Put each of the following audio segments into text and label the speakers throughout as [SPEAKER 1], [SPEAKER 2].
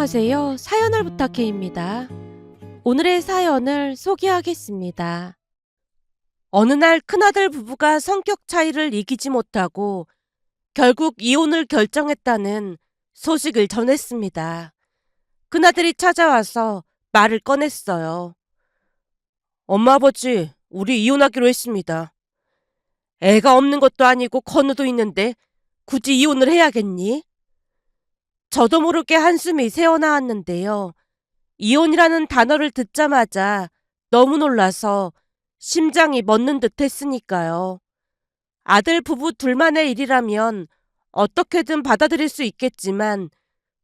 [SPEAKER 1] 안녕하세요. 사연을 부탁해입니다. 오늘의 사연을 소개하겠습니다. 어느 날 큰아들 부부가 성격 차이를 이기지 못하고 결국 이혼을 결정했다는 소식을 전했습니다. 큰아들이 찾아와서 말을 꺼냈어요. 엄마 아버지, 우리 이혼하기로 했습니다. 애가 없는 것도 아니고 건우도 있는데 굳이 이혼을 해야겠니? 저도 모르게 한숨이 새어나왔는데요. 이혼이라는 단어를 듣자마자 너무 놀라서 심장이 멎는 듯 했으니까요. 아들 부부 둘만의 일이라면 어떻게든 받아들일 수 있겠지만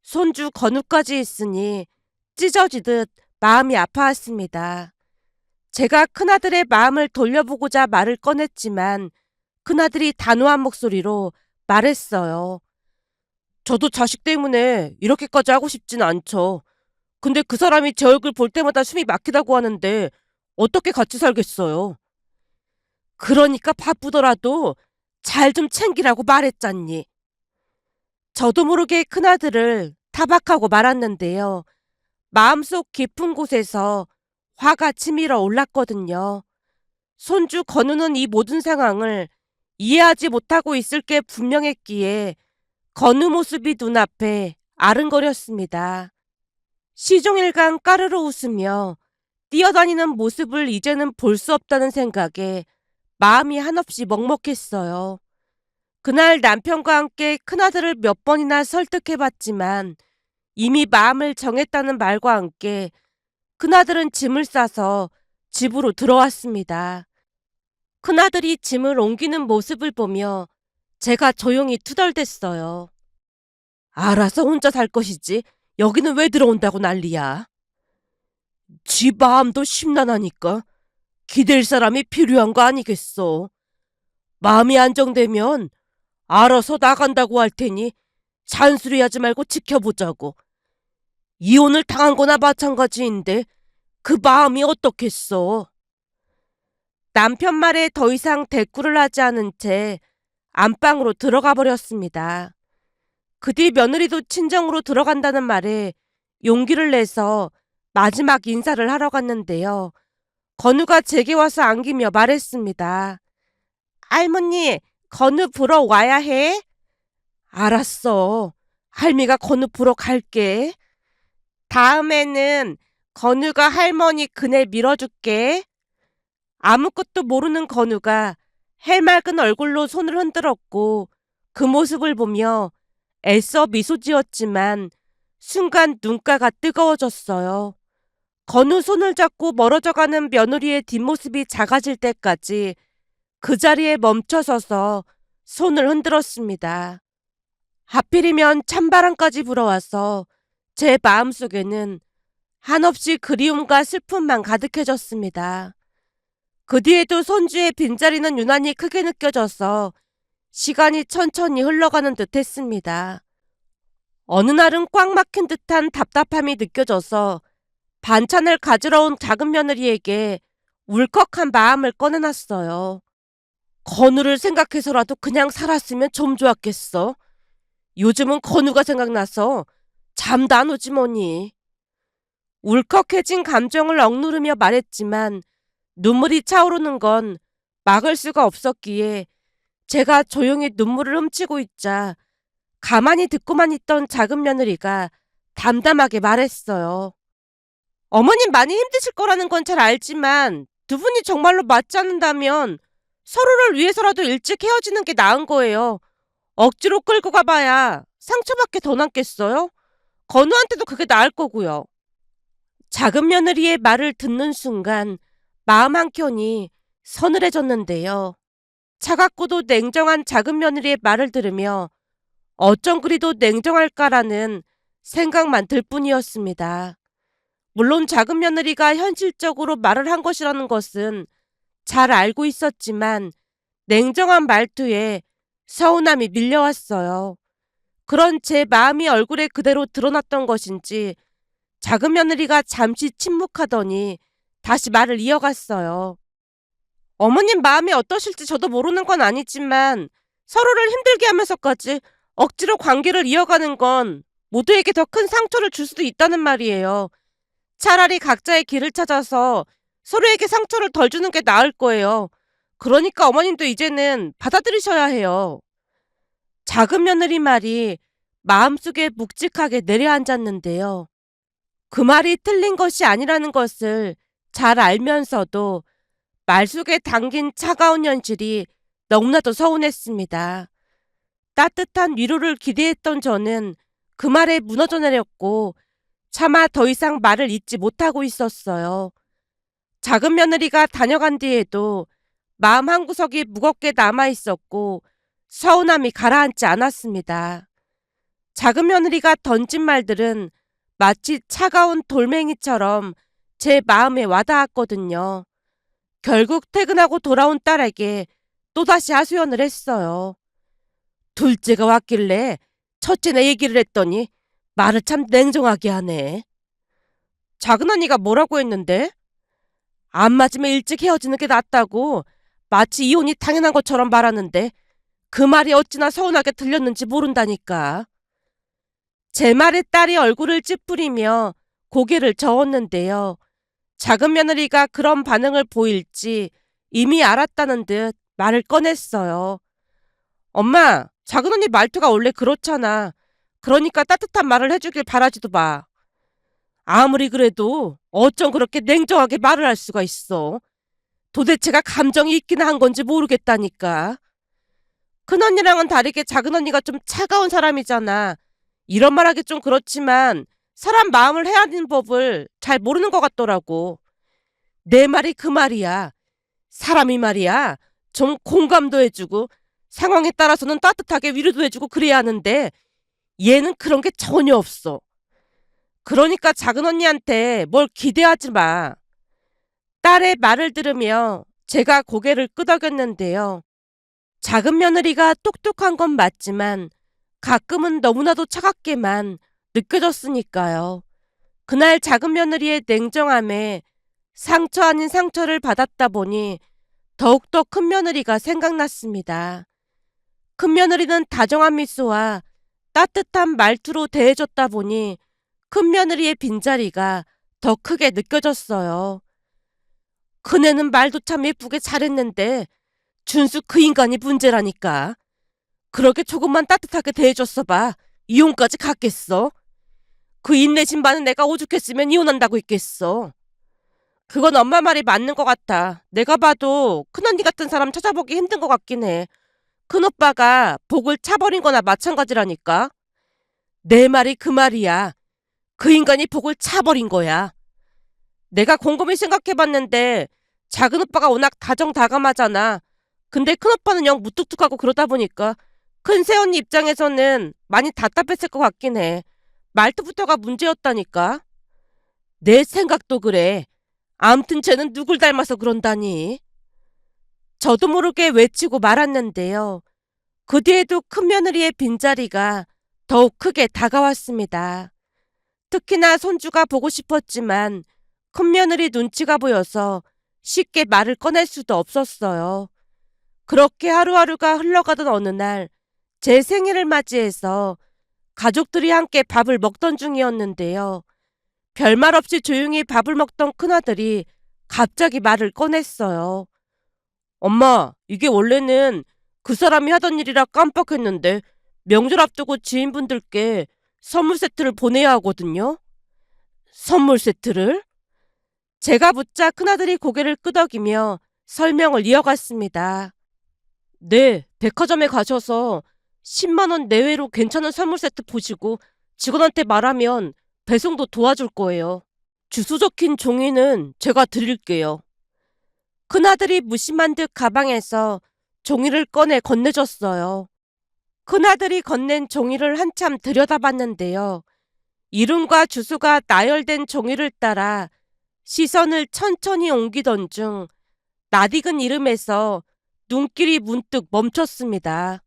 [SPEAKER 1] 손주 건우까지 있으니 찢어지듯 마음이 아파왔습니다. 제가 큰아들의 마음을 돌려보고자 말을 꺼냈지만 큰아들이 단호한 목소리로 말했어요. 저도 자식 때문에 이렇게까지 하고 싶진 않죠. 근데 그 사람이 제 얼굴 볼 때마다 숨이 막히다고 하는데 어떻게 같이 살겠어요? 그러니까 바쁘더라도 잘 좀 챙기라고 말했잖니. 저도 모르게 큰아들을 타박하고 말았는데요. 마음속 깊은 곳에서 화가 치밀어 올랐거든요. 손주 건우는 이 모든 상황을 이해하지 못하고 있을 게 분명했기에 건우 모습이 눈앞에 아른거렸습니다. 시종일관 까르르 웃으며 뛰어다니는 모습을 이제는 볼 수 없다는 생각에 마음이 한없이 먹먹했어요. 그날 남편과 함께 큰아들을 몇 번이나 설득해봤지만 이미 마음을 정했다는 말과 함께 큰아들은 짐을 싸서 집으로 들어왔습니다. 큰아들이 짐을 옮기는 모습을 보며 제가 조용히 투덜댔어요. 알아서 혼자 살 것이지 여기는 왜 들어온다고 난리야. 지 마음도 심란하니까 기댈 사람이 필요한 거 아니겠어. 마음이 안정되면 알아서 나간다고 할 테니 잔소리하지 말고 지켜보자고. 이혼을 당한 거나 마찬가지인데 그 마음이 어떻겠어. 남편 말에 더 이상 대꾸를 하지 않은 채 안방으로 들어가 버렸습니다. 그 뒤 며느리도 친정으로 들어간다는 말에 용기를 내서 마지막 인사를 하러 갔는데요. 건우가 제게 와서 안기며 말했습니다. 할머니, 건우 보러 와야 해? 알았어. 할미가 건우 보러 갈게. 다음에는 건우가 할머니 그네 밀어줄게. 아무것도 모르는 건우가 해맑은 얼굴로 손을 흔들었고 그 모습을 보며 애써 미소 지었지만 순간 눈가가 뜨거워졌어요. 건우 손을 잡고 멀어져가는 며느리의 뒷모습이 작아질 때까지 그 자리에 멈춰서서 손을 흔들었습니다. 하필이면 찬바람까지 불어와서 제 마음속에는 한없이 그리움과 슬픔만 가득해졌습니다. 그 뒤에도 손주의 빈자리는 유난히 크게 느껴져서 시간이 천천히 흘러가는 듯 했습니다. 어느 날은 꽉 막힌 듯한 답답함이 느껴져서 반찬을 가지러 온 작은 며느리에게 울컥한 마음을 꺼내놨어요. 건우를 생각해서라도 그냥 살았으면 좀 좋았겠어. 요즘은 건우가 생각나서 잠도 안 오지 뭐니. 울컥해진 감정을 억누르며 말했지만 눈물이 차오르는 건 막을 수가 없었기에 제가 조용히 눈물을 훔치고 있자 가만히 듣고만 있던 작은 며느리가 담담하게 말했어요. 어머님 많이 힘드실 거라는 건 잘 알지만 두 분이 정말로 맞지 않는다면 서로를 위해서라도 일찍 헤어지는 게 나은 거예요. 억지로 끌고 가봐야 상처밖에 더 남겠어요? 건우한테도 그게 나을 거고요. 작은 며느리의 말을 듣는 순간 마음 한켠이 서늘해졌는데요. 차갑고도 냉정한 작은 며느리의 말을 들으며 어쩜 그리도 냉정할까라는 생각만 들 뿐이었습니다. 물론 작은 며느리가 현실적으로 말을 한 것이라는 것은 잘 알고 있었지만 냉정한 말투에 서운함이 밀려왔어요. 그런 제 마음이 얼굴에 그대로 드러났던 것인지 작은 며느리가 잠시 침묵하더니 다시 말을 이어갔어요. 어머님 마음이 어떠실지 저도 모르는 건 아니지만 서로를 힘들게 하면서까지 억지로 관계를 이어가는 건 모두에게 더 큰 상처를 줄 수도 있다는 말이에요. 차라리 각자의 길을 찾아서 서로에게 상처를 덜 주는 게 나을 거예요. 그러니까 어머님도 이제는 받아들이셔야 해요. 작은 며느리 말이 마음속에 묵직하게 내려앉았는데요. 그 말이 틀린 것이 아니라는 것을 잘 알면서도 말 속에 담긴 차가운 현실이 너무나도 서운했습니다. 따뜻한 위로를 기대했던 저는 그 말에 무너져 내렸고 차마 더 이상 말을 잇지 못하고 있었어요. 작은 며느리가 다녀간 뒤에도 마음 한구석이 무겁게 남아있었고 서운함이 가라앉지 않았습니다. 작은 며느리가 던진 말들은 마치 차가운 돌멩이처럼 제 마음에 와닿았거든요. 결국 퇴근하고 돌아온 딸에게 또다시 하소연을 했어요. 둘째가 왔길래 첫째네 얘기를 했더니 말을 참 냉정하게 하네. 작은 언니가 뭐라고 했는데? 안 맞으면 일찍 헤어지는 게 낫다고 마치 이혼이 당연한 것처럼 말하는데 그 말이 어찌나 서운하게 들렸는지 모른다니까. 제 말에 딸이 얼굴을 찌푸리며 고개를 저었는데요. 작은 며느리가 그런 반응을 보일지 이미 알았다는 듯 말을 꺼냈어요. 엄마, 작은 언니 말투가 원래 그렇잖아. 그러니까 따뜻한 말을 해주길 바라지도 마. 아무리 그래도 어쩜 그렇게 냉정하게 말을 할 수가 있어. 도대체가 감정이 있긴 한 건지 모르겠다니까. 큰언니랑은 다르게 작은 언니가 좀 차가운 사람이잖아. 이런 말하기 좀 그렇지만 사람 마음을 헤아리는 법을 잘 모르는 것 같더라고. 내 말이 그 말이야. 사람이 말이야. 좀 공감도 해주고 상황에 따라서는 따뜻하게 위로도 해주고 그래야 하는데 얘는 그런 게 전혀 없어. 그러니까 작은 언니한테 뭘 기대하지 마. 딸의 말을 들으며 제가 고개를 끄덕였는데요. 작은 며느리가 똑똑한 건 맞지만 가끔은 너무나도 차갑게만 느껴졌으니까요. 그날 작은 며느리의 냉정함에 상처 아닌 상처를 받았다 보니 더욱더 큰 며느리가 생각났습니다. 큰 며느리는 다정한 미소와 따뜻한 말투로 대해줬다 보니 큰 며느리의 빈자리가 더 크게 느껴졌어요. 큰애는 말도 참 예쁘게 잘했는데 준수 그 인간이 문제라니까. 그렇게 조금만 따뜻하게 대해줬어 봐. 이혼까지 갔겠어? 그 인내심 많은 애가 오죽했으면 이혼한다고 했겠어. 그건 엄마 말이 맞는 것 같아. 내가 봐도 큰언니 같은 사람 찾아보기 힘든 것 같긴 해. 큰오빠가 복을 차버린 거나 마찬가지라니까. 내 말이 그 말이야. 그 인간이 복을 차버린 거야. 내가 곰곰이 생각해봤는데 작은 오빠가 워낙 다정다감하잖아. 근데 큰오빠는 영 무뚝뚝하고 그러다 보니까 큰 새언니 입장에서는 많이 답답했을 것 같긴 해. 말투부터가 문제였다니까. 내 생각도 그래. 암튼 쟤는 누굴 닮아서 그런다니. 저도 모르게 외치고 말았는데요. 그 뒤에도 큰 며느리의 빈자리가 더욱 크게 다가왔습니다. 특히나 손주가 보고 싶었지만 큰 며느리 눈치가 보여서 쉽게 말을 꺼낼 수도 없었어요. 그렇게 하루하루가 흘러가던 어느 날 제 생일을 맞이해서 가족들이 함께 밥을 먹던 중이었는데요. 별말 없이 조용히 밥을 먹던 큰아들이 갑자기 말을 꺼냈어요. 엄마, 이게 원래는 그 사람이 하던 일이라 깜빡했는데 명절 앞두고 지인분들께 선물 세트를 보내야 하거든요. 선물 세트를? 제가 묻자 큰아들이 고개를 끄덕이며 설명을 이어갔습니다. 네, 백화점에 가셔서 10만 원 내외로 괜찮은 선물 세트 보시고 직원한테 말하면 배송도 도와줄 거예요. 주소 적힌 종이는 제가 드릴게요. 큰아들이 무심한 듯 가방에서 종이를 꺼내 건네줬어요. 큰아들이 건넨 종이를 한참 들여다봤는데요. 이름과 주소가 나열된 종이를 따라 시선을 천천히 옮기던 중 낯익은 이름에서 눈길이 문득 멈췄습니다.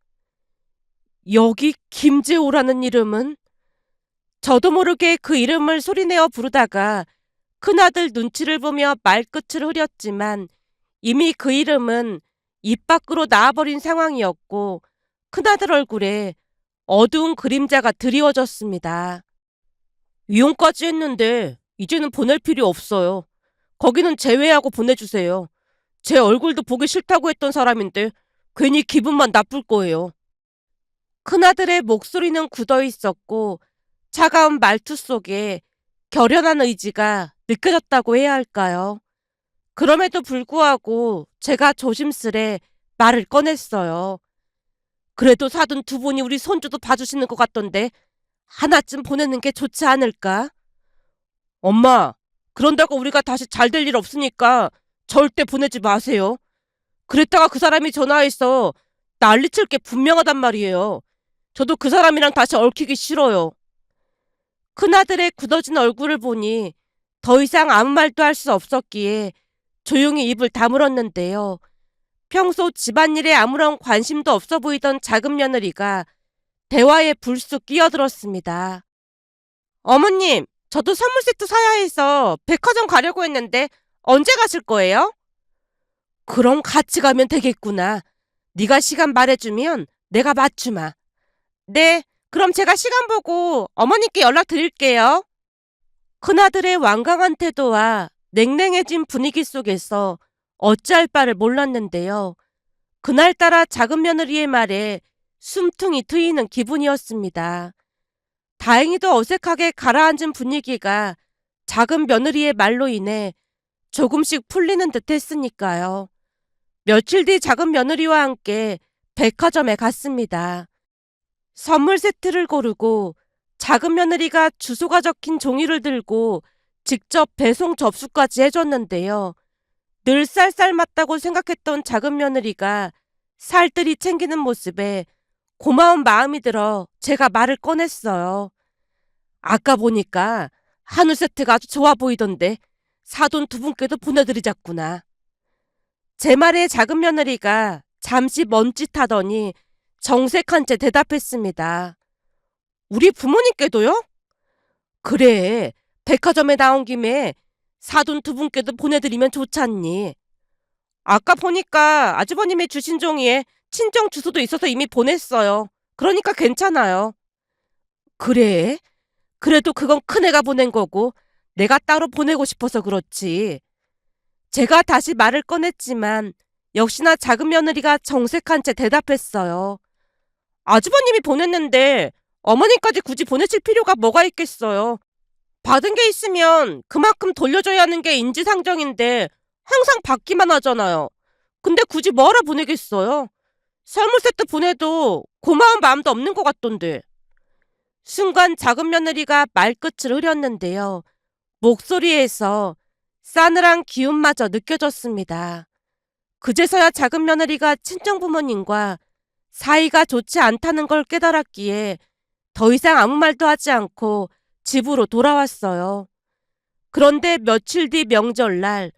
[SPEAKER 1] 여기 김재호라는 이름은? 저도 모르게 그 이름을 소리내어 부르다가 큰아들 눈치를 보며 말끝을 흐렸지만 이미 그 이름은 입 밖으로 나와버린 상황이었고 큰아들 얼굴에 어두운 그림자가 드리워졌습니다. 이용까지 했는데 이제는 보낼 필요 없어요. 거기는 제외하고 보내주세요. 제 얼굴도 보기 싫다고 했던 사람인데 괜히 기분만 나쁠 거예요. 큰아들의 목소리는 굳어 있었고 차가운 말투 속에 결연한 의지가 느껴졌다고 해야 할까요? 그럼에도 불구하고 제가 조심스레 말을 꺼냈어요. 그래도 사돈 두 분이 우리 손주도 봐주시는 것 같던데 하나쯤 보내는 게 좋지 않을까? 엄마, 그런다고 우리가 다시 잘 될 일 없으니까 절대 보내지 마세요. 그랬다가 그 사람이 전화해서 난리칠 게 분명하단 말이에요. 저도 그 사람이랑 다시 얽히기 싫어요. 큰아들의 굳어진 얼굴을 보니 더 이상 아무 말도 할 수 없었기에 조용히 입을 다물었는데요. 평소 집안일에 아무런 관심도 없어 보이던 작은 며느리가 대화에 불쑥 끼어들었습니다. 어머님, 저도 선물 세트 사야 해서 백화점 가려고 했는데 언제 가실 거예요? 그럼 같이 가면 되겠구나. 네가 시간 말해주면 내가 맞추마. 네, 그럼 제가 시간 보고 어머님께 연락드릴게요. 큰아들의 완강한 태도와 냉랭해진 분위기 속에서 어찌할 바를 몰랐는데요. 그날따라 작은 며느리의 말에 숨통이 트이는 기분이었습니다. 다행히도 어색하게 가라앉은 분위기가 작은 며느리의 말로 인해 조금씩 풀리는 듯 했으니까요. 며칠 뒤 작은 며느리와 함께 백화점에 갔습니다. 선물 세트를 고르고 작은 며느리가 주소가 적힌 종이를 들고 직접 배송 접수까지 해줬는데요. 늘 쌀쌀 맞다고 생각했던 작은 며느리가 살뜰히 챙기는 모습에 고마운 마음이 들어 제가 말을 꺼냈어요. 아까 보니까 한우 세트가 아주 좋아 보이던데 사돈 두 분께도 보내드리자꾸나. 제 말에 작은 며느리가 잠시 멈칫하더니 정색한 채 대답했습니다. 우리 부모님께도요? 그래, 백화점에 나온 김에 사돈 두 분께도 보내드리면 좋잖니. 아까 보니까 아주버님이 주신 종이에 친정 주소도 있어서 이미 보냈어요. 그러니까 괜찮아요. 그래? 그래도 그건 큰애가 보낸 거고 내가 따로 보내고 싶어서 그렇지. 제가 다시 말을 꺼냈지만 역시나 작은 며느리가 정색한 채 대답했어요. 아주버님이 보냈는데 어머님까지 굳이 보내실 필요가 뭐가 있겠어요. 받은 게 있으면 그만큼 돌려줘야 하는 게 인지상정인데 항상 받기만 하잖아요. 근데 굳이 뭐하러 보내겠어요. 선물 세트 보내도 고마운 마음도 없는 것 같던데. 순간 작은 며느리가 말끝을 흐렸는데요. 목소리에서 싸늘한 기운마저 느껴졌습니다. 그제서야 작은 며느리가 친정부모님과 사이가 좋지 않다는 걸 깨달았기에 더 이상 아무 말도 하지 않고 집으로 돌아왔어요. 그런데 며칠 뒤 명절날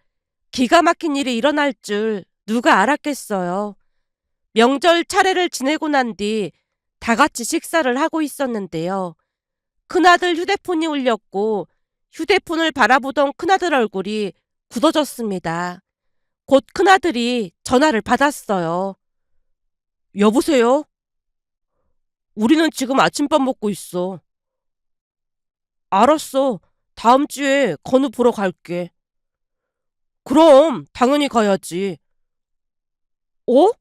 [SPEAKER 1] 기가 막힌 일이 일어날 줄 누가 알았겠어요. 명절 차례를 지내고 난 뒤 다 같이 식사를 하고 있었는데요. 큰아들 휴대폰이 울렸고 휴대폰을 바라보던 큰아들 얼굴이 굳어졌습니다. 곧 큰아들이 전화를 받았어요. 여보세요? 우리는 지금 아침밥 먹고 있어. 알았어. 다음 주에 건우 보러 갈게. 그럼 당연히 가야지. 어?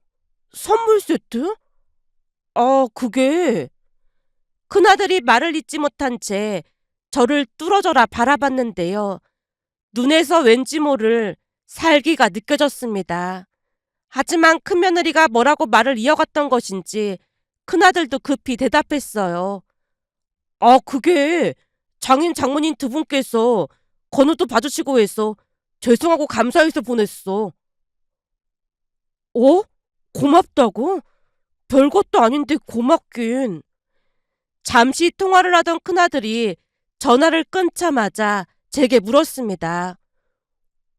[SPEAKER 1] 선물 세트? 아, 그게... 큰아들이 말을 잇지 못한 채 저를 뚫어져라 바라봤는데요. 눈에서 왠지 모를 살기가 느껴졌습니다. 하지만 큰며느리가 뭐라고 말을 이어갔던 것인지 큰아들도 급히 대답했어요. 아, 그게 장인 장모님 두 분께서 건우도 봐주시고 해서 죄송하고 감사해서 보냈어. 어? 고맙다고? 별것도 아닌데 고맙긴. 잠시 통화를 하던 큰아들이 전화를 끊자마자 제게 물었습니다.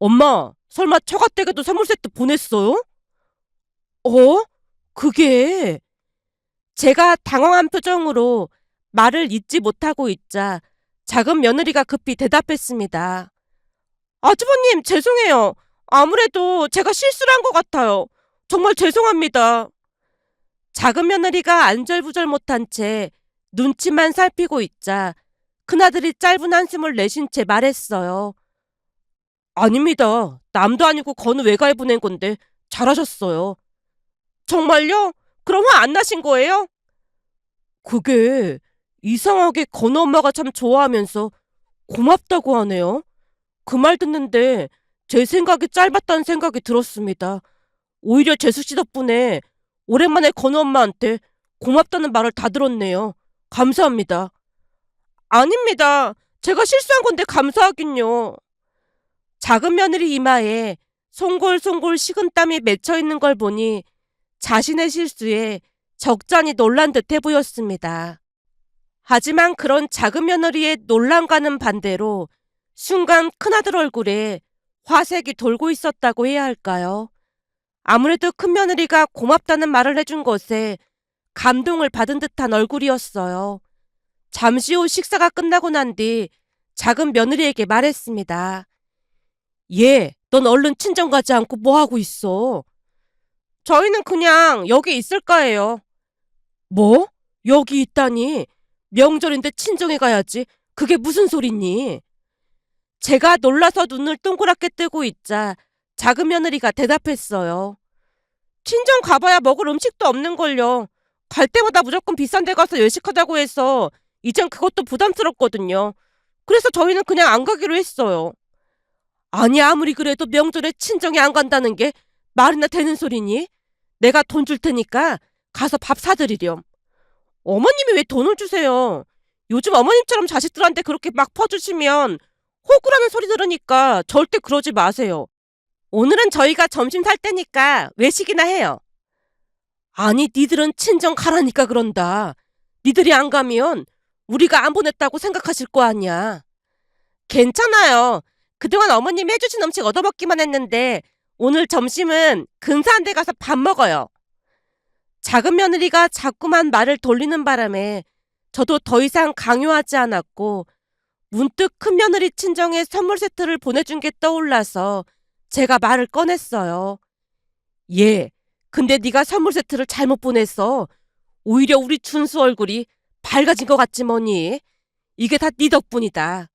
[SPEAKER 1] 엄마, 설마 처가댁에도 선물 세트 보냈어요? 어? 그게... 제가 당황한 표정으로 말을 잇지 못하고 있자 작은 며느리가 급히 대답했습니다. 아주버님, 죄송해요. 아무래도 제가 실수를 한 것 같아요. 정말 죄송합니다. 작은 며느리가 안절부절 못한 채 눈치만 살피고 있자 큰아들이 짧은 한숨을 내쉰 채 말했어요. 아닙니다. 남도 아니고 건우 외가에 보낸 건데 잘하셨어요. 정말요? 그럼 화 안 나신 거예요? 그게 이상하게 건우 엄마가 참 좋아하면서 고맙다고 하네요. 그 말 듣는데 제 생각이 짧았다는 생각이 들었습니다. 오히려 재수 씨 덕분에 오랜만에 건우 엄마한테 고맙다는 말을 다 들었네요. 감사합니다. 아닙니다. 제가 실수한 건데 감사하긴요. 작은 며느리 이마에 송골송골 식은땀이 맺혀 있는 걸 보니 자신의 실수에 적잖이 놀란 듯해 보였습니다. 하지만 그런 작은 며느리의 논란과는 반대로 순간 큰아들 얼굴에 화색이 돌고 있었다고 해야 할까요? 아무래도 큰며느리가 고맙다는 말을 해준 것에 감동을 받은 듯한 얼굴이었어요. 잠시 후 식사가 끝나고 난 뒤 작은 며느리에게 말했습니다. 얘, 넌 얼른 친정 가지 않고 뭐 하고 있어? 저희는 그냥 여기 있을까 해요. 뭐? 여기 있다니? 명절인데 친정에 가야지. 그게 무슨 소리니? 제가 놀라서 눈을 동그랗게 뜨고 있자 작은 며느리가 대답했어요. 친정 가봐야 먹을 음식도 없는걸요. 갈 때마다 무조건 비싼 데 가서 외식하자고 해서 이젠 그것도 부담스럽거든요. 그래서 저희는 그냥 안 가기로 했어요. 아니 아무리 그래도 명절에 친정에 안 간다는 게 말이나 되는 소리니? 내가 돈 줄 테니까 가서 밥 사드리렴. 어머님이 왜 돈을 주세요? 요즘 어머님처럼 자식들한테 그렇게 막 퍼주시면 호구라는 소리 들으니까 절대 그러지 마세요. 오늘은 저희가 점심 살 때니까 외식이나 해요. 아니 니들은 친정 가라니까 그런다. 니들이 안 가면 우리가 안 보냈다고 생각하실 거 아니야. 괜찮아요. 그동안 어머님이 해주신 음식 얻어먹기만 했는데 오늘 점심은 근사한 데 가서 밥 먹어요. 작은 며느리가 자꾸만 말을 돌리는 바람에 저도 더 이상 강요하지 않았고 문득 큰 며느리 친정에 선물 세트를 보내준 게 떠올라서 제가 말을 꺼냈어요. 예, 근데 네가 선물 세트를 잘못 보냈어. 오히려 우리 준수 얼굴이 밝아진 것 같지 뭐니. 이게 다 네 덕분이다.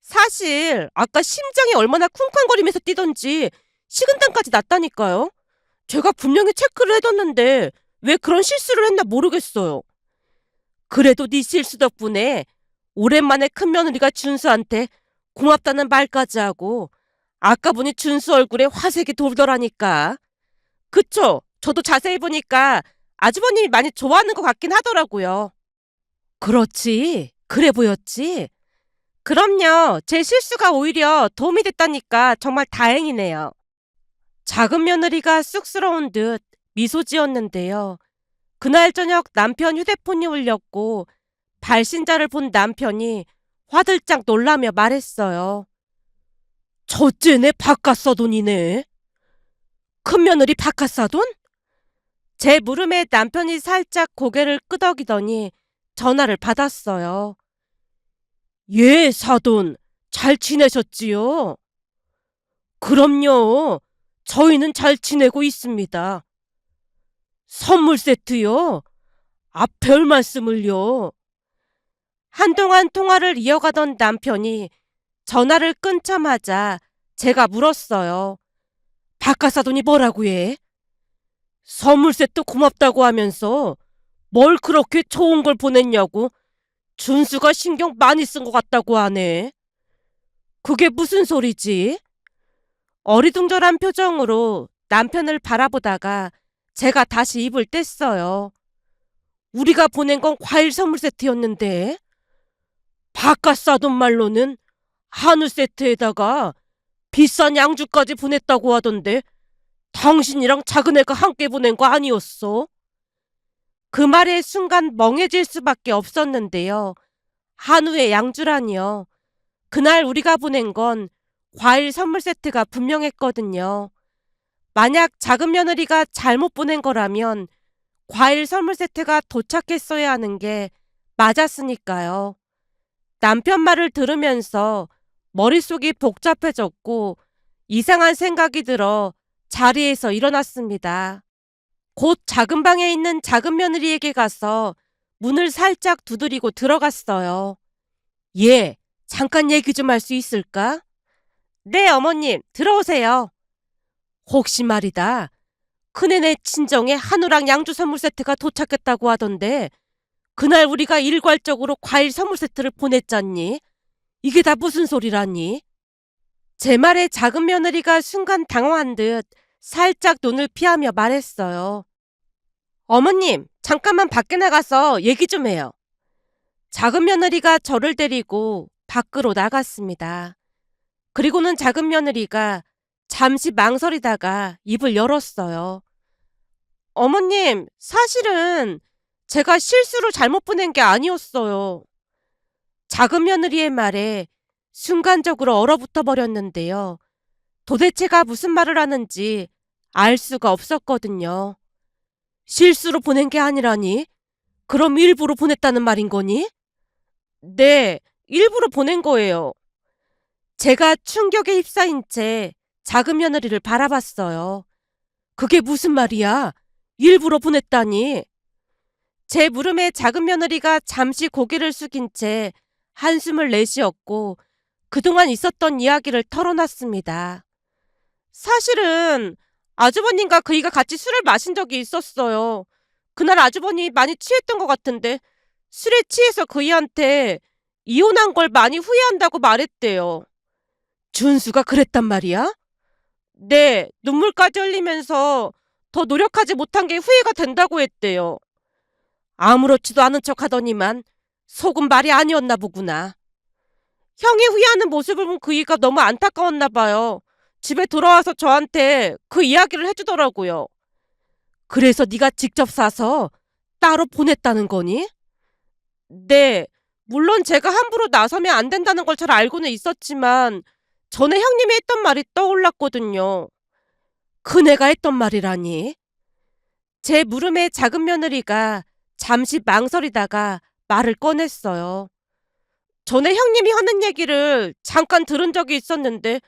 [SPEAKER 1] 사실 아까 심장이 얼마나 쿵쾅거리면서 뛰던지 식은땀까지 났다니까요. 제가 분명히 체크를 해뒀는데 왜 그런 실수를 했나 모르겠어요. 그래도 네 실수 덕분에 오랜만에 큰며느리가 준수한테 고맙다는 말까지 하고 아까 보니 준수 얼굴에 화색이 돌더라니까. 그쵸? 저도 자세히 보니까 아주버님이 많이 좋아하는 것 같긴 하더라고요. 그렇지. 그래 보였지? 그럼요. 제 실수가 오히려 도움이 됐다니까 정말 다행이네요. 작은 며느리가 쑥스러운 듯 미소 지었는데요. 그날 저녁 남편 휴대폰이 울렸고 발신자를 본 남편이 화들짝 놀라며 말했어요. 첫째네 바깥사돈이네. 큰며느리 바깥사돈? 제 물음에 남편이 살짝 고개를 끄덕이더니 전화를 받았어요. 예, 사돈. 잘 지내셨지요? 그럼요. 저희는 잘 지내고 있습니다. 선물 세트요? 아, 별 말씀을요. 한동안 통화를 이어가던 남편이 전화를 끊자마자 제가 물었어요. 바깥사돈이 뭐라고 해? 선물 세트 고맙다고 하면서 뭘 그렇게 좋은 걸 보냈냐고 준수가 신경 많이 쓴 것 같다고 하네. 그게 무슨 소리지? 어리둥절한 표정으로 남편을 바라보다가 제가 다시 입을 뗐어요. 우리가 보낸 건 과일 선물 세트였는데 바깥 사돈 말로는 한우 세트에다가 비싼 양주까지 보냈다고 하던데 당신이랑 작은 애가 함께 보낸 거 아니었어? 그 말에 순간 멍해질 수밖에 없었는데요. 한우의 양주라니요. 그날 우리가 보낸 건 과일 선물 세트가 분명했거든요. 만약 작은 며느리가 잘못 보낸 거라면 과일 선물 세트가 도착했어야 하는 게 맞았으니까요. 남편 말을 들으면서 머릿속이 복잡해졌고 이상한 생각이 들어 자리에서 일어났습니다. 곧 작은 방에 있는 작은 며느리에게 가서 문을 살짝 두드리고 들어갔어요. 예, 잠깐 얘기 좀 할 수 있을까? 네, 어머님, 들어오세요. 혹시 말이다. 큰애네 친정에 한우랑 양주 선물 세트가 도착했다고 하던데 그날 우리가 일괄적으로 과일 선물 세트를 보냈잖니? 이게 다 무슨 소리라니? 제 말에 작은 며느리가 순간 당황한 듯 살짝 눈을 피하며 말했어요. 어머님, 잠깐만 밖에 나가서 얘기 좀 해요. 작은 며느리가 저를 데리고 밖으로 나갔습니다. 그리고는 작은 며느리가 잠시 망설이다가 입을 열었어요. 어머님, 사실은 제가 실수로 잘못 보낸 게 아니었어요. 작은 며느리의 말에 순간적으로 얼어붙어 버렸는데요. 도대체가 무슨 말을 하는지 알 수가 없었거든요. 실수로 보낸 게 아니라니? 그럼 일부러 보냈다는 말인 거니? 네, 일부러 보낸 거예요. 제가 충격에 휩싸인 채 작은 며느리를 바라봤어요. 그게 무슨 말이야? 일부러 보냈다니? 제 물음에 작은 며느리가 잠시 고개를 숙인 채 한숨을 내쉬었고 그동안 있었던 이야기를 털어놨습니다. 사실은 아주버님과 그이가 같이 술을 마신 적이 있었어요. 그날 아주버님이 많이 취했던 것 같은데 술에 취해서 그이한테 이혼한 걸 많이 후회한다고 말했대요. 준수가 그랬단 말이야? 네, 눈물까지 흘리면서 더 노력하지 못한 게 후회가 된다고 했대요. 아무렇지도 않은 척 하더니만 속은 말이 아니었나 보구나. 형이 후회하는 모습을 본 그이가 너무 안타까웠나 봐요. 집에 돌아와서 저한테 그 이야기를 해주더라고요. 그래서 네가 직접 사서 따로 보냈다는 거니? 네, 물론 제가 함부로 나서면 안 된다는 걸 잘 알고는 있었지만 전에 형님이 했던 말이 떠올랐거든요. 그네가 했던 말이라니? 제 물음에 작은 며느리가 잠시 망설이다가 말을 꺼냈어요. 전에 형님이 하는 얘기를 잠깐 들은 적이 있었는데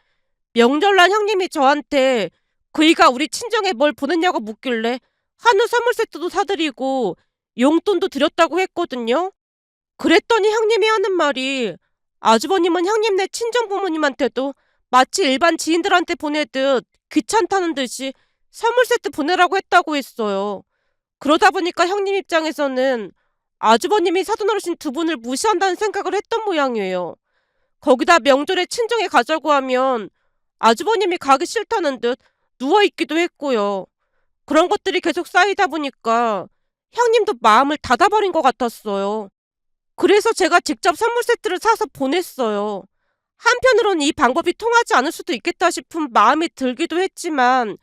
[SPEAKER 1] 명절날 형님이 저한테 그이가 우리 친정에 뭘 보냈냐고 묻길래 한우 선물 세트도 사드리고 용돈도 드렸다고 했거든요. 그랬더니 형님이 하는 말이 아주버님은 형님네 친정 부모님한테도 마치 일반 지인들한테 보내듯 귀찮다는 듯이 선물 세트 보내라고 했다고 했어요. 그러다 보니까 형님 입장에서는 아주버님이 사돈 어르신 두 분을 무시한다는 생각을 했던 모양이에요. 거기다 명절에 친정에 가자고 하면 아주버님이 가기 싫다는 듯 누워있기도 했고요. 그런 것들이 계속 쌓이다 보니까 형님도 마음을 닫아버린 것 같았어요. 그래서 제가 직접 선물 세트를 사서 보냈어요. 한편으론 이 방법이 통하지 않을 수도 있겠다 싶은 마음이 들기도 했지만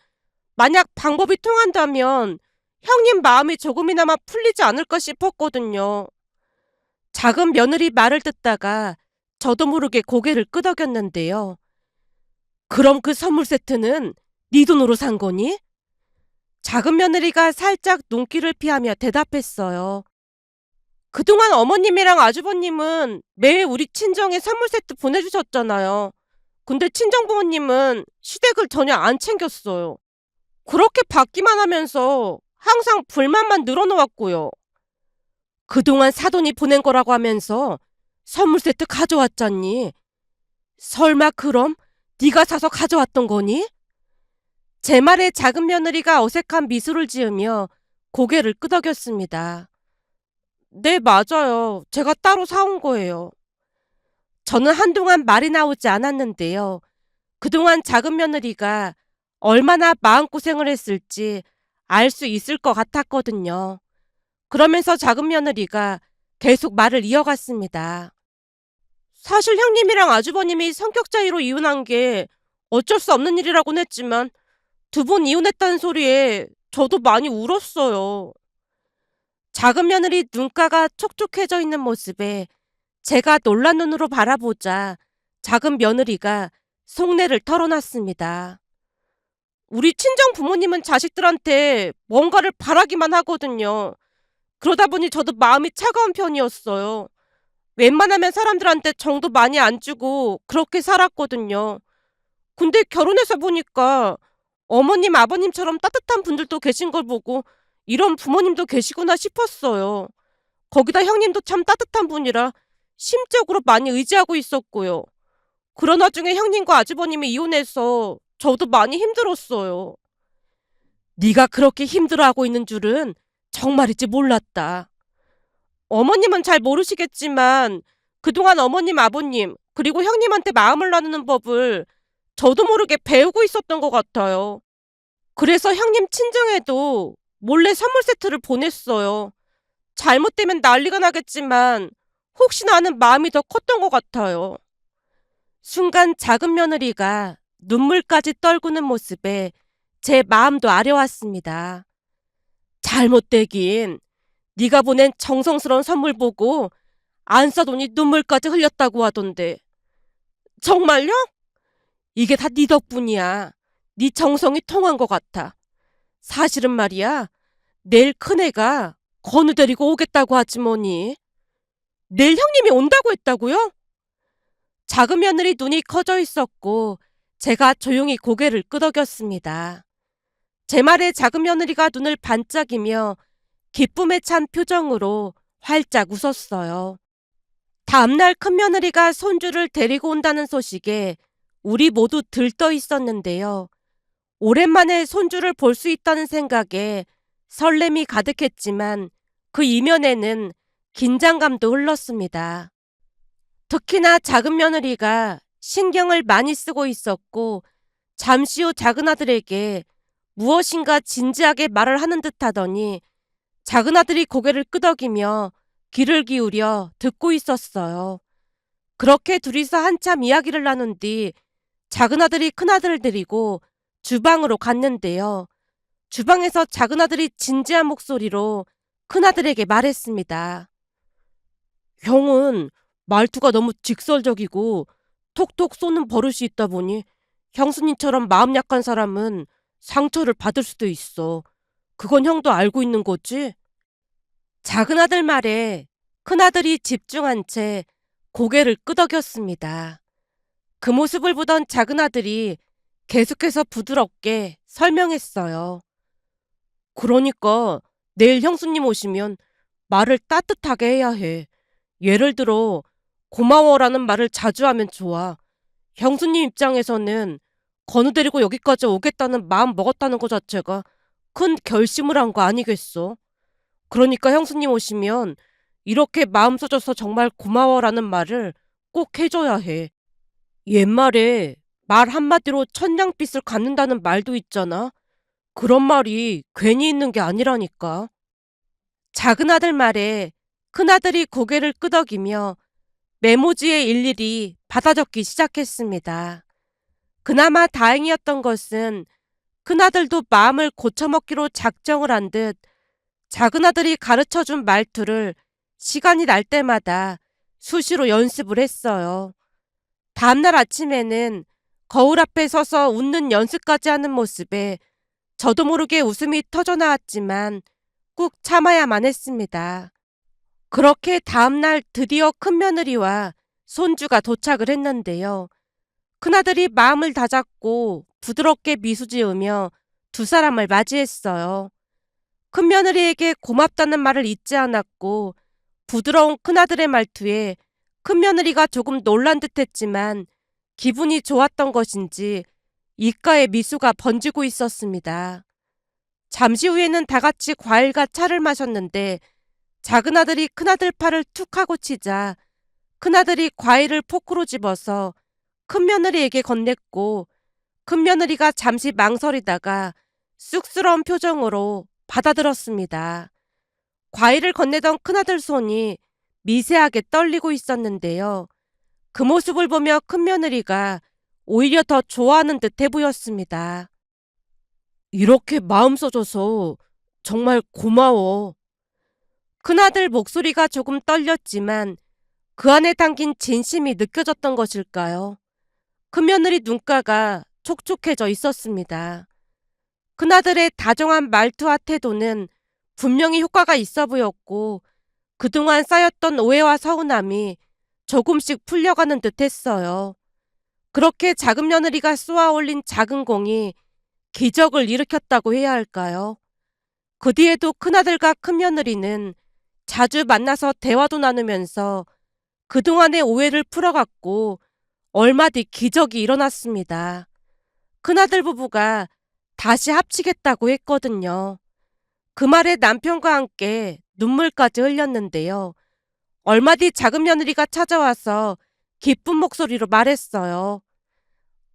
[SPEAKER 1] 만약 방법이 통한다면 형님 마음이 조금이나마 풀리지 않을까 싶었거든요. 작은 며느리 말을 듣다가 저도 모르게 고개를 끄덕였는데요. 그럼 그 선물 세트는 네 돈으로 산 거니? 작은 며느리가 살짝 눈길을 피하며 대답했어요. 그동안 어머님이랑 아주버님은 매일 우리 친정에 선물 세트 보내주셨잖아요. 근데 친정부모님은 시댁을 전혀 안 챙겼어요. 그렇게 받기만 하면서 항상 불만만 늘어놓았고요. 그동안 사돈이 보낸 거라고 하면서 선물 세트 가져왔잖니. 설마 그럼 네가 사서 가져왔던 거니? 제 말에 작은 며느리가 어색한 미소를 지으며 고개를 끄덕였습니다. 네, 맞아요. 제가 따로 사온 거예요. 저는 한동안 말이 나오지 않았는데요. 그동안 작은 며느리가 얼마나 마음고생을 했을지 알 수 있을 것 같았거든요. 그러면서 작은 며느리가 계속 말을 이어갔습니다. 사실 형님이랑 아주버님이 성격 차이로 이혼한 게 어쩔 수 없는 일이라고는 했지만 두 분 이혼했다는 소리에 저도 많이 울었어요. 작은 며느리 눈가가 촉촉해져 있는 모습에 제가 놀란 눈으로 바라보자 작은 며느리가 속내를 털어놨습니다. 우리 친정 부모님은 자식들한테 뭔가를 바라기만 하거든요. 그러다 보니 저도 마음이 차가운 편이었어요. 웬만하면 사람들한테 정도 많이 안 주고 그렇게 살았거든요. 근데 결혼해서 보니까 어머님, 아버님처럼 따뜻한 분들도 계신 걸 보고 이런 부모님도 계시구나 싶었어요. 거기다 형님도 참 따뜻한 분이라 심적으로 많이 의지하고 있었고요. 그러나 중에 형님과 아주버님이 이혼해서 저도 많이 힘들었어요. 네가 그렇게 힘들어하고 있는 줄은 정말이지 몰랐다. 어머님은 잘 모르시겠지만 그동안 어머님, 아버님, 그리고 형님한테 마음을 나누는 법을 저도 모르게 배우고 있었던 것 같아요. 그래서 형님 친정에도 몰래 선물 세트를 보냈어요. 잘못되면 난리가 나겠지만 혹시나 하는 마음이 더 컸던 것 같아요. 순간 작은 며느리가 눈물까지 떨구는 모습에 제 마음도 아려왔습니다. 잘못되긴 네가 보낸 정성스러운 선물 보고 안 써도니 눈물까지 흘렸다고 하던데. 정말요? 이게 다 네 덕분이야. 네 정성이 통한 것 같아. 사실은 말이야, 내일 큰애가 건우 데리고 오겠다고 하지 뭐니. 내일 형님이 온다고 했다고요? 작은 며느리 눈이 커져 있었고 제가 조용히 고개를 끄덕였습니다. 제 말에 작은 며느리가 눈을 반짝이며 기쁨에 찬 표정으로 활짝 웃었어요. 다음날 큰며느리가 손주를 데리고 온다는 소식에 우리 모두 들떠 있었는데요. 오랜만에 손주를 볼 수 있다는 생각에 설렘이 가득했지만 그 이면에는 긴장감도 흘렀습니다. 특히나 작은 며느리가 신경을 많이 쓰고 있었고 잠시 후 작은 아들에게 무엇인가 진지하게 말을 하는 듯 하더니 작은 아들이 고개를 끄덕이며 귀를 기울여 듣고 있었어요. 그렇게 둘이서 한참 이야기를 나눈 뒤 작은 아들이 큰 아들을 데리고 주방으로 갔는데요. 주방에서 작은 아들이 진지한 목소리로 큰 아들에게 말했습니다. 형은 말투가 너무 직설적이고 톡톡 쏘는 버릇이 있다 보니 형수님처럼 마음 약한 사람은 상처를 받을 수도 있어. 그건 형도 알고 있는 거지? 작은 아들 말에 큰아들이 집중한 채 고개를 끄덕였습니다. 그 모습을 보던 작은 아들이 계속해서 부드럽게 설명했어요. 그러니까 내일 형수님 오시면 말을 따뜻하게 해야 해. 예를 들어 고마워라는 말을 자주 하면 좋아. 형수님 입장에서는 건우 데리고 여기까지 오겠다는 마음 먹었다는 것 자체가 큰 결심을 한 거 아니겠어? 그러니까 형수님 오시면 이렇게 마음 써줘서 정말 고마워라는 말을 꼭 해줘야 해. 옛말에 말 한마디로 천냥빚을 갚는다는 말도 있잖아. 그런 말이 괜히 있는 게 아니라니까. 작은 아들 말에 큰아들이 고개를 끄덕이며 메모지에 일일이 받아 적기 시작했습니다. 그나마 다행이었던 것은 큰아들도 마음을 고쳐먹기로 작정을 한 듯 작은 아들이 가르쳐준 말투를 시간이 날 때마다 수시로 연습을 했어요. 다음날 아침에는 거울 앞에 서서 웃는 연습까지 하는 모습에 저도 모르게 웃음이 터져나왔지만 꾹 참아야만 했습니다. 그렇게 다음날 드디어 큰며느리와 손주가 도착을 했는데요. 큰아들이 마음을 다잡고 부드럽게 미소 지으며 두 사람을 맞이했어요. 큰며느리에게 고맙다는 말을 잊지 않았고 부드러운 큰아들의 말투에 큰며느리가 조금 놀란 듯했지만 기분이 좋았던 것인지 입가에 미소가 번지고 있었습니다. 잠시 후에는 다 같이 과일과 차를 마셨는데 작은 아들이 큰아들 팔을 툭 하고 치자 큰아들이 과일을 포크로 집어서 큰며느리에게 건넸고 큰며느리가 잠시 망설이다가 쑥스러운 표정으로 받아들었습니다. 과일을 건네던 큰아들 손이 미세하게 떨리고 있었는데요. 그 모습을 보며 큰며느리가 오히려 더 좋아하는 듯해 보였습니다. 이렇게 마음 써줘서 정말 고마워. 큰아들 목소리가 조금 떨렸지만 그 안에 담긴 진심이 느껴졌던 것일까요? 큰며느리 눈가가 촉촉해져 있었습니다. 큰아들의 다정한 말투와 태도는 분명히 효과가 있어 보였고 그동안 쌓였던 오해와 서운함이 조금씩 풀려가는 듯 했어요. 그렇게 작은 며느리가 쏘아 올린 작은 공이 기적을 일으켰다고 해야 할까요? 그 뒤에도 큰아들과 큰며느리는 자주 만나서 대화도 나누면서 그동안의 오해를 풀어갔고 얼마 뒤 기적이 일어났습니다. 큰아들 부부가 다시 합치겠다고 했거든요. 그 말에 남편과 함께 눈물까지 흘렸는데요. 얼마 뒤 작은 며느리가 찾아와서 기쁜 목소리로 말했어요.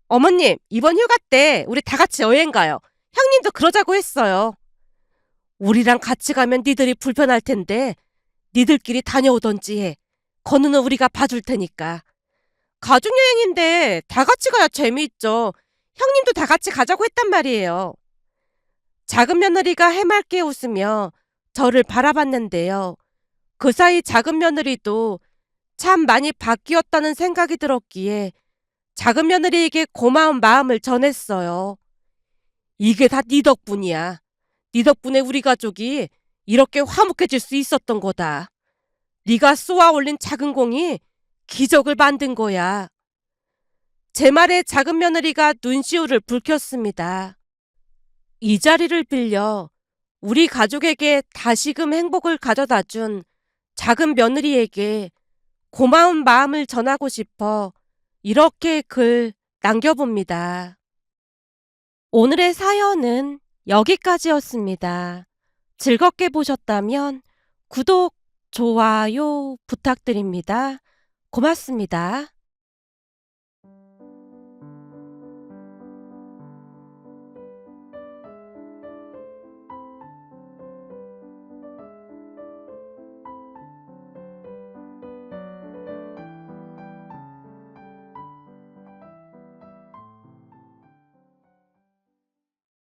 [SPEAKER 1] 어머님, 이번 휴가 때 우리 다 같이 여행 가요. 형님도 그러자고 했어요. 우리랑 같이 가면 니들이 불편할 텐데 니들끼리 다녀오던지 해. 건우는 우리가 봐줄 테니까. 가족여행인데 다 같이 가야 재미있죠. 형님도 다 같이 가자고 했단 말이에요. 작은 며느리가 해맑게 웃으며 저를 바라봤는데요. 그 사이 작은 며느리도 참 많이 바뀌었다는 생각이 들었기에 작은 며느리에게 고마운 마음을 전했어요. 이게 다 네 덕분이야. 네 덕분에 우리 가족이 이렇게 화목해질 수 있었던 거다. 네가 쏘아 올린 작은 공이 기적을 만든 거야. 제 말에 작은 며느리가 눈시울을 붉혔습니다. 이 자리를 빌려 우리 가족에게 다시금 행복을 가져다 준 작은 며느리에게 고마운 마음을 전하고 싶어 이렇게 글 남겨봅니다. 오늘의 사연은 여기까지였습니다. 즐겁게 보셨다면 구독, 좋아요 부탁드립니다. 고맙습니다.